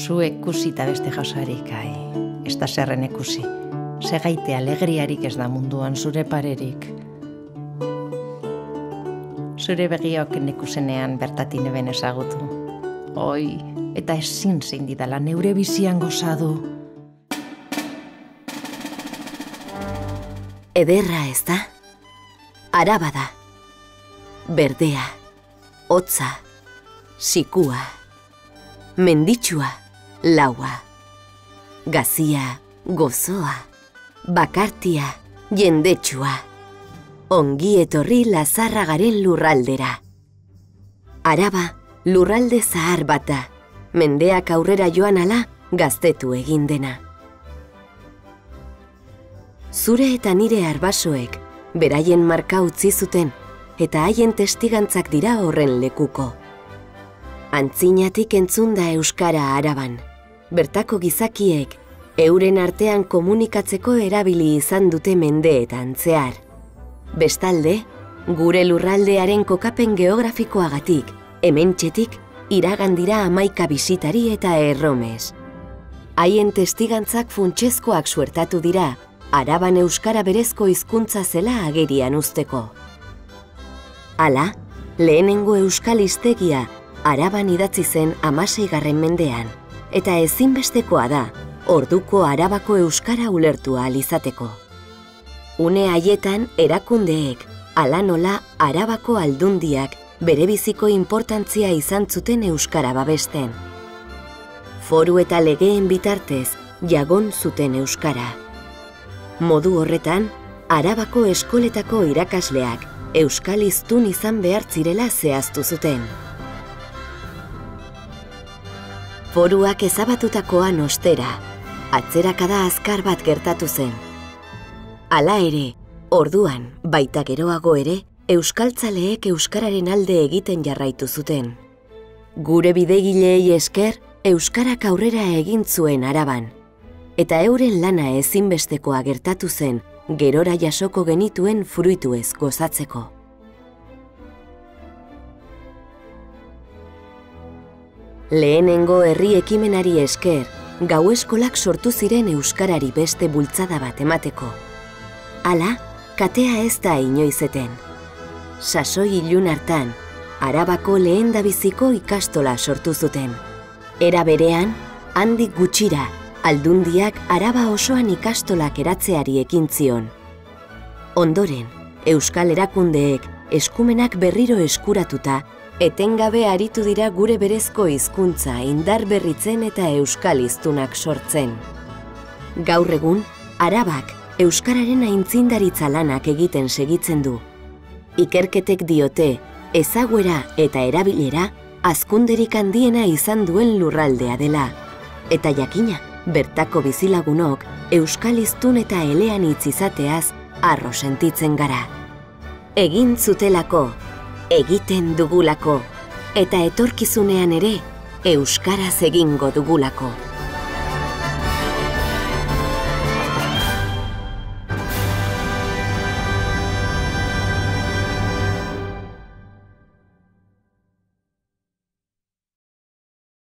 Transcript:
zu ekusi eta beste jausarik, ez da zerren ekusi. Segaite alegriarik ez da munduan zure parerik. Zure begiok nekusenean bertatin eben ezagutu. Oi, eta ezin zein didala neure bizian gozadu. Ederra ez da? Araba da. Berdea, hotza, sikua, menditsua, laua, gazia, gozoa, bakartia, jendetsua, ongi etorri Lazarragaren lurraldera. Araba, lurralde zahar bat da, mendeak aurrera joan ala gaztetu egin dena. Zure eta nire arbasoek beraien marka utzi zuten eta haien testigantzak dira horren lekuko. Antzinatik entzun da euskara Araban. Bertako gizakiek euren artean komunikatzeko erabili izan dute mendeetan zehar. Bestalde, gure lurraldearen kokapen geografikoagatik, hementxetik, iragan dira 11 bisitari eta erromes. Haien testigantzak funtsezkoak suertatu dira, Araban euskara berezko hizkuntza zela agerian uzteko. Hala, lehenengo euskal hiztegia Araban idatzi zen 16. mendean, eta ezinbestekoa da, orduko Arabako euskara ulertu ahal izateko. Une haietan erakundeek, hala nola Arabako aldundiak berebiziko inportantzia izan zuten euskara babesten. Foru eta legeen bitartez jagon zuten euskara. Modu horretan, Arabako eskoletako irakasleak euskal hiztun izan behar zirela zehaztu zuten. Foruak ezabatutakoan ostera, atzerakada azkar bat gertatu zen. Hala ere, orduan, baita geroago ere, euskaltzaleek euskararen alde egiten jarraitu zuten. Gure bidegileei esker, euskarak aurrera egin zuen Araban, eta euren lana ezinbestekoa gertatu zen gerora jasoko genituen fruituez gozatzeko. Lehenengo herri ekimenari esker, gau eskolak sortu ziren euskarari beste bultzada bat emateko. Hala, katea ez da inoizeten. Sasoi ilun hartan, Arabako lehendabiziko ikastola sortu zuten. Era berean, handik gutxira, aldundiak Araba osoan ikastolak eratzeari ekin zion. Ondoren, euskal erakundeek eskumenak berriro eskuratuta, etengabe aritu dira gure berezko hizkuntza indar berritzen eta euskal hiztunak sortzen. Gaur egun, Arabak euskararen aintzindaritza lanak egiten segitzen du. Ikerketek diote, ezaguera eta erabilera hazkunderik handiena izan duen lurraldea dela. Eta jakina, bertako bizilagunok euskal hiztun eta eleanitz izateaz harro sentitzen gara. Egin zutelako, egiten dugulako, eta etorkizunean ere euskaraz egingo dugulako.